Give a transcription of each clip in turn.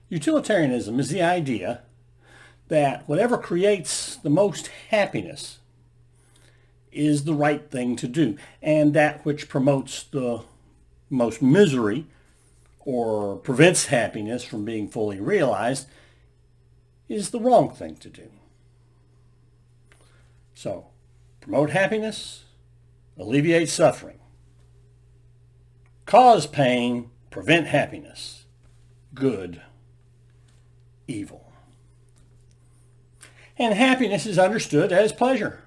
Utilitarianism is the idea that whatever creates the most happiness is the right thing to do, and that which promotes the most misery or prevents happiness from being fully realized is the wrong thing to do. So, promote happiness, alleviate suffering. Cause pain, prevent happiness. Good, evil. And happiness is understood as pleasure.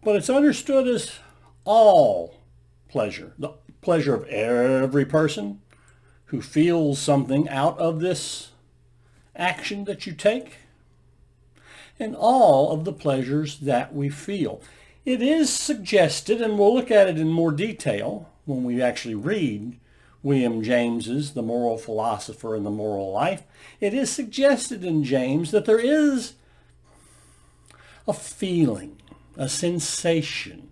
But it's understood as all pleasure. The pleasure of every person who feels something out of this action that you take, and all of the pleasures that we feel. It is suggested, and we'll look at it in more detail when we actually read William James's The Moral Philosopher and the Moral Life. It is suggested in James that there is a feeling, a sensation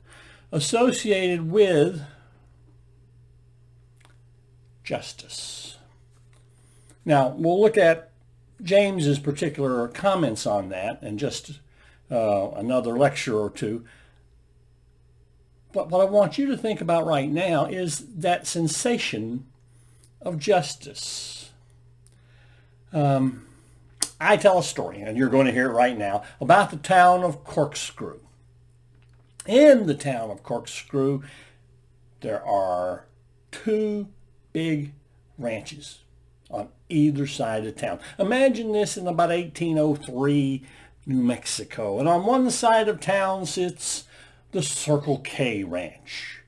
associated with justice. Now, we'll look at James's particular comments on that in just another lecture or two. But what I want you to think about right now is that sensation of justice. I tell a story, and you're going to hear it right now, about the town of Corkscrew. In the town of Corkscrew, there are two big ranches on either side of town. Imagine this in about 1803 New Mexico. And on one side of town sits the Circle K Ranch.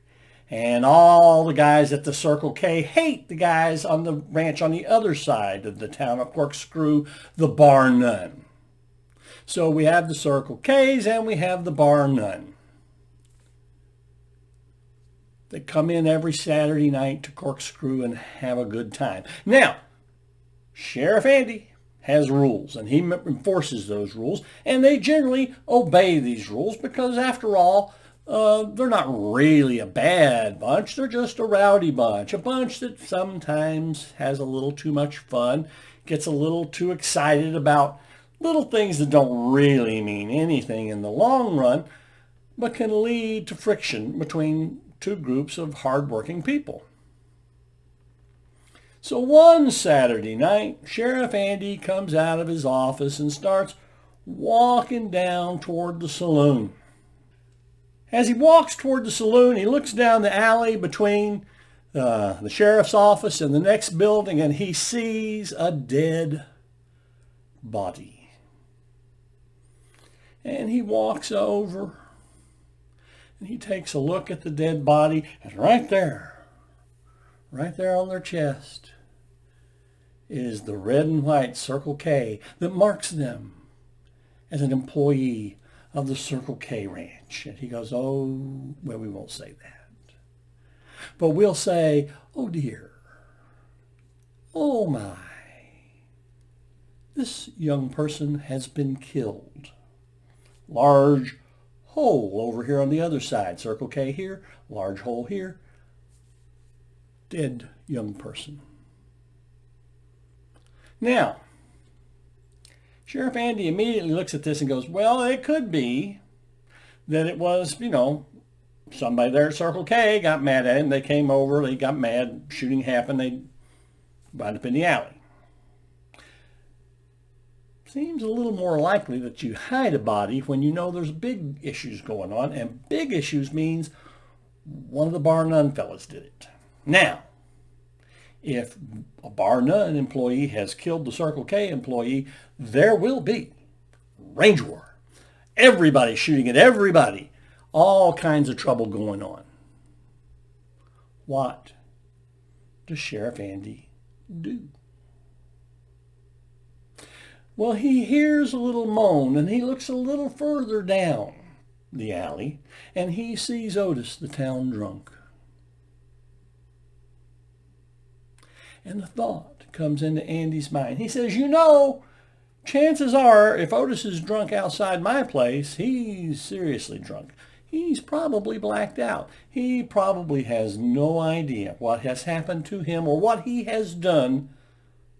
And all the guys at the Circle K hate the guys on the ranch on the other side of the town of Corkscrew, the Bar None. So we have the Circle Ks and we have the Bar None. They come in every Saturday night to Corkscrew and have a good time. Now, Sheriff Andy has rules, and he enforces those rules, and they generally obey these rules because, after all, they're not really a bad bunch. They're just a rowdy bunch, a bunch that sometimes has a little too much fun, gets a little too excited about little things that don't really mean anything in the long run, but can lead to friction between two groups of hardworking people. So one Saturday night, Sheriff Andy comes out of his office and starts walking down toward the saloon. As he walks toward the saloon, he looks down the alley between the sheriff's office and the next building, and he sees a dead body. And he walks over, and he takes a look at the dead body, and right there on their chest, is the red and white Circle K that marks them as an employee of the Circle K Ranch. And he goes, oh, well, we won't say that. But we'll say, oh dear, oh my, this young person has been killed. Large hole over here on the other side, Circle K here, large hole here, dead young person. Now, Sheriff Andy immediately looks at this and goes, well, it could be that it was, somebody there at Circle K got mad at him. They came over, they got mad, shooting happened, they wound up in the alley. Seems a little more likely that you hide a body when you know there's big issues going on, and big issues means one of the Bar None fellas did it. Now, if a Bar None employee has killed the Circle K employee, there will be range war. Everybody shooting at everybody. All kinds of trouble going on. What does Sheriff Andy do? Well, he hears a little moan, and he looks a little further down the alley, and he sees Otis, the town drunk. And the thought comes into Andy's mind. He says, chances are if Otis is drunk outside my place, he's seriously drunk. He's probably blacked out. He probably has no idea what has happened to him or what he has done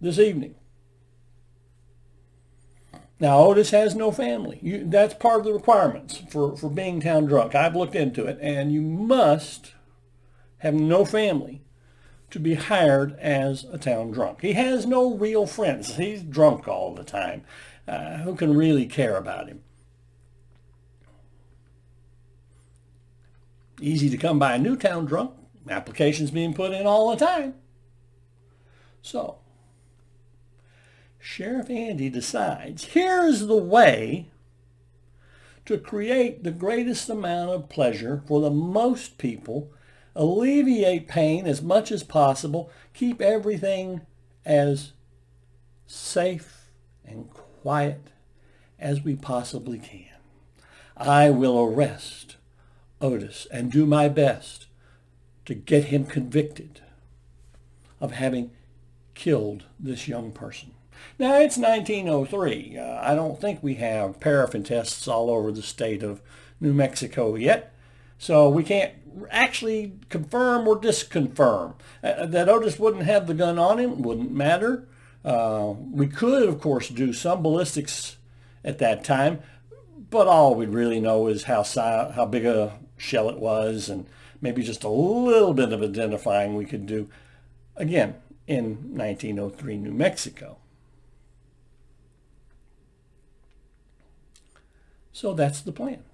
this evening. Now, Otis has no family. That's part of the requirements for being town drunk. I've looked into it, and you must have no family to be hired as a town drunk. He has no real friends. He's drunk all the time. Who can really care about him? Easy to come by a new town drunk. Applications being put in all the time. So, Sheriff Andy decides, here's the way to create the greatest amount of pleasure for the most people, alleviate pain as much as possible, keep everything as safe and quiet as we possibly can. I will arrest Otis and do my best to get him convicted of having killed this young person. Now, it's 1903. I don't think we have paraffin tests all over the state of New Mexico yet, so we can't actually confirm or disconfirm. That Otis wouldn't have the gun on him wouldn't matter. We could, of course, do some ballistics at that time, but all we'd really know is how big a shell it was, and maybe just a little bit of identifying we could do, again, in 1903 New Mexico. So that's the plan.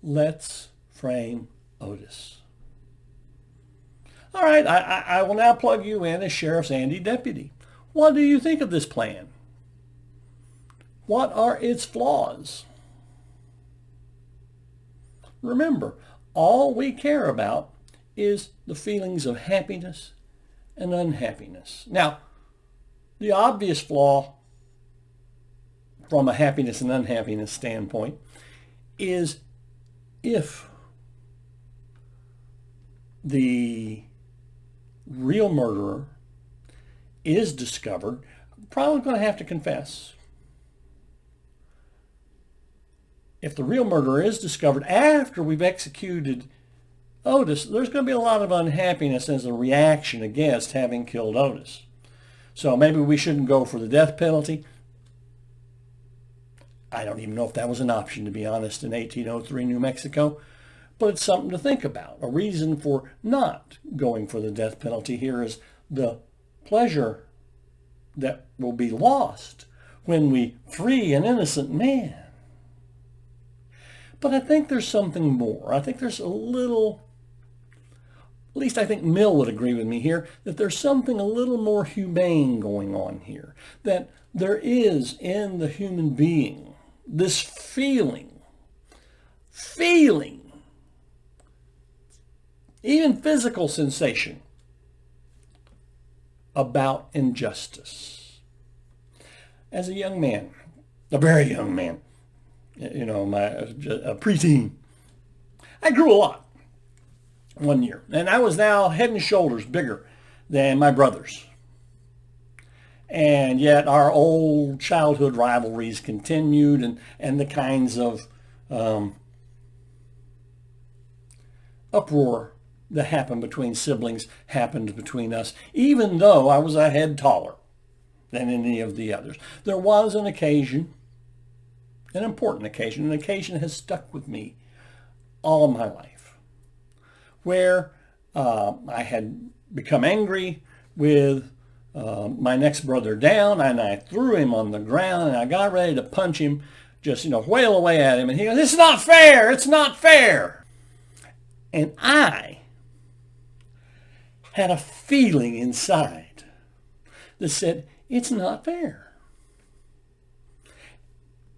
Let's frame Otis. All right, I will now plug you in as Sheriff's Andy Deputy. What do you think of this plan? What are its flaws? Remember, all we care about is the feelings of happiness and unhappiness. Now, the obvious flaw from a happiness and unhappiness standpoint is if the real murderer is discovered, probably going to have to confess. If the real murderer is discovered after we've executed Otis, there's going to be a lot of unhappiness as a reaction against having killed Otis. So maybe we shouldn't go for the death penalty. I don't even know if that was an option, to be honest, in 1803 New Mexico, but it's something to think about. A reason for not going for the death penalty here is the pleasure that will be lost when we free an innocent man. But I think there's something more. I think there's a little, at least I think Mill would agree with me here, that there's something a little more humane going on here. That there is in the human being this feeling, even physical sensation about injustice. As a young man, a very young man, a preteen, I grew a lot one year, and I was now head and shoulders bigger than my brothers. And yet our old childhood rivalries continued, and the kinds of uproar that happened between siblings happened between us, even though I was a head taller than any of the others. There was an occasion, an important occasion, an occasion that has stuck with me all of my life, where I had become angry with my next brother down, and I threw him on the ground, and I got ready to punch him, just, whale away at him, and he goes, "It's not fair, it's not fair." And I had a feeling inside that said, it's not fair.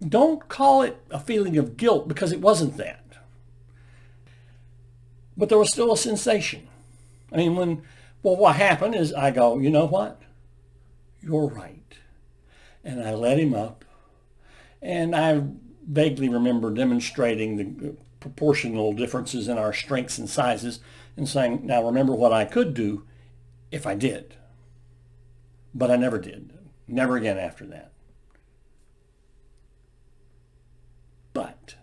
Don't call it a feeling of guilt, because it wasn't that. But there was still a sensation. I mean, what happened is I go, you know what? You're right. And I let him up. And I vaguely remember demonstrating the proportional differences in our strengths and sizes and saying, now remember what I could do if I did. But I never did. Never again after that. But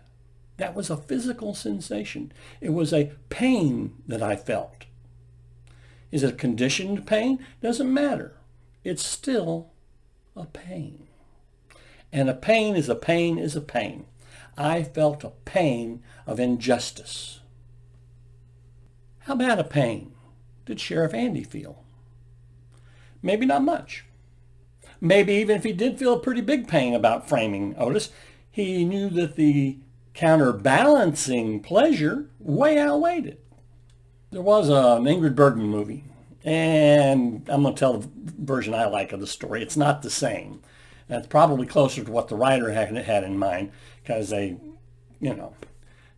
that was a physical sensation. It was a pain that I felt. Is it a conditioned pain? Doesn't matter. it's still a pain. And a pain is a pain is a pain. I felt a pain of injustice. How bad a pain did Sheriff Andy feel? Maybe not much. Maybe even if he did feel a pretty big pain about framing Otis, he knew that the counterbalancing pleasure way outweighed it. There was an Ingrid Bergman movie, and I'm going to tell the version I like of the story. It's not the same. That's probably closer to what the writer had in mind, because they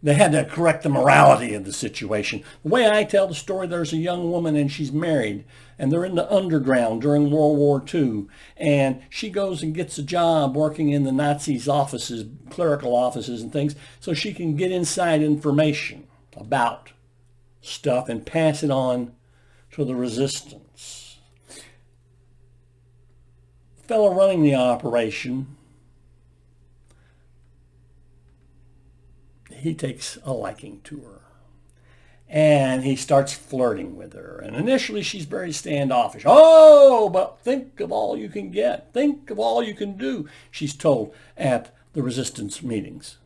had to correct the morality of the situation. The way I tell the story, there's a young woman and she's married, and they're in the underground during World War II, and she goes and gets a job working in the Nazis' offices, clerical offices and things, so she can get inside information about stuff and pass it on to the resistance. The fellow running the operation, he takes a liking to her, and he starts flirting with her. And initially she's very standoffish. Oh, but think of all you can get. Think of all you can do, she's told at the resistance meetings.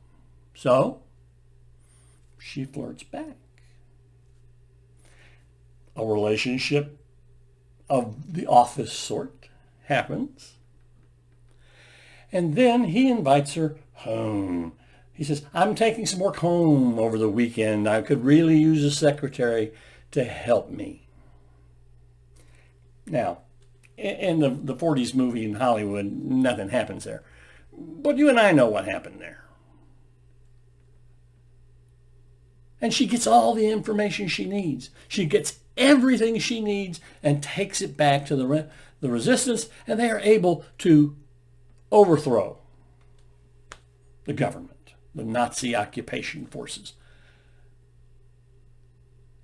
So she flirts back. A relationship of the office sort happens. And then he invites her home. He says, I'm taking some work home over the weekend. I could really use a secretary to help me. Now, in the 40s movie in Hollywood, nothing happens there. But you and I know what happened there. And she gets all the information she needs. She gets everything she needs and takes it back to the resistance, and they are able to overthrow the government, the Nazi occupation forces.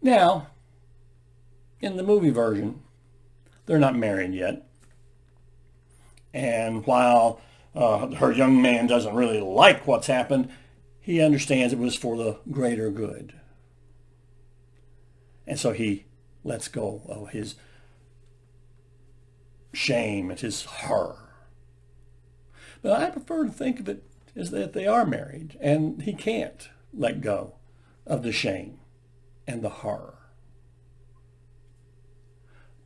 Now, in the movie version, they're not married yet. And while her young man doesn't really like what's happened, he understands it was for the greater good. And so he lets go of his shame and his horror. But I prefer to think of it as that they are married, and he can't let go of the shame and the horror.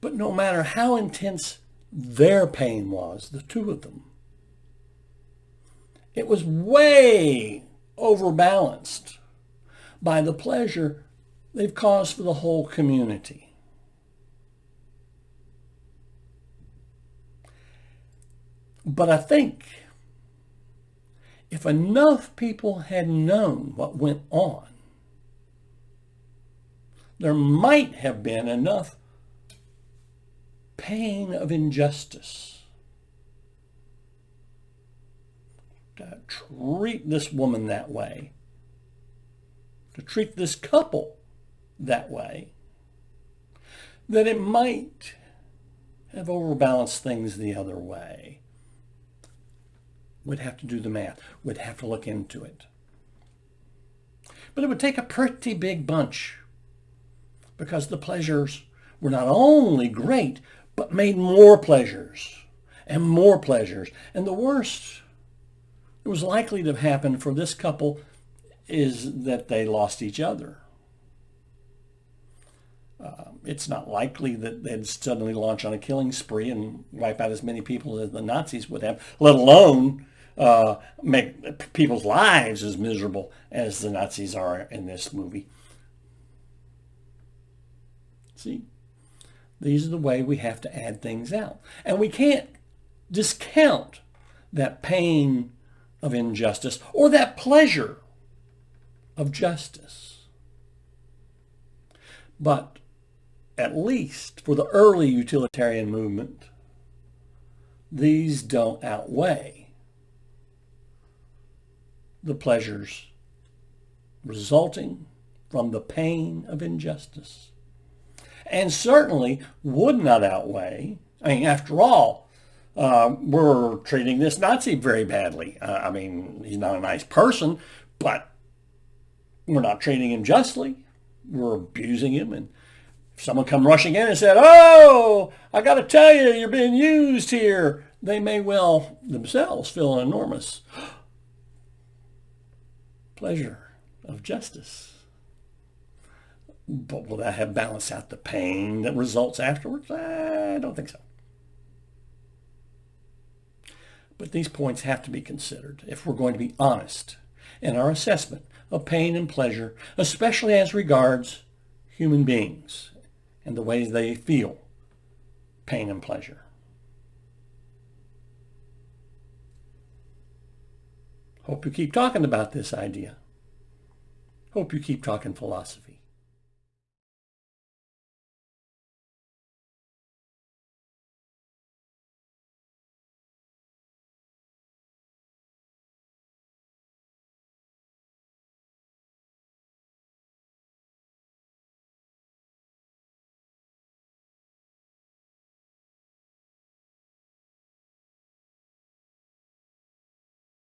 But no matter how intense their pain was, the two of them, it was way overbalanced by the pleasure they've caused for the whole community. But I think if enough people had known what went on, there might have been enough pain of injustice to treat this woman that way, to treat this couple that way, that it might have overbalanced things the other way. We'd have to do the math. We'd have to look into it. But it would take a pretty big bunch, because the pleasures were not only great, but made more pleasures and more pleasures. And the worst that was likely to happen for this couple is that they lost each other. It's not likely that they'd suddenly launch on a killing spree and wipe out as many people as the Nazis would have, let alone make people's lives as miserable as the Nazis are in this movie. See, these are the way we have to add things out. And we can't discount that pain of injustice or that pleasure of justice. But at least for the early utilitarian movement, these don't outweigh the pleasures resulting from the pain of injustice. And certainly would not outweigh, after all, we're treating this Nazi very badly. He's not a nice person, but we're not treating him justly. We're abusing him and If someone come rushing in and said, "Oh, I got to tell you, you're being used here," they may well themselves feel an enormous pleasure of justice. But will that have balanced out the pain that results afterwards? I don't think so. But these points have to be considered if we're going to be honest in our assessment of pain and pleasure, especially as regards human beings and the ways they feel pain and pleasure. Hope you keep talking about this idea. Hope you keep talking philosophy.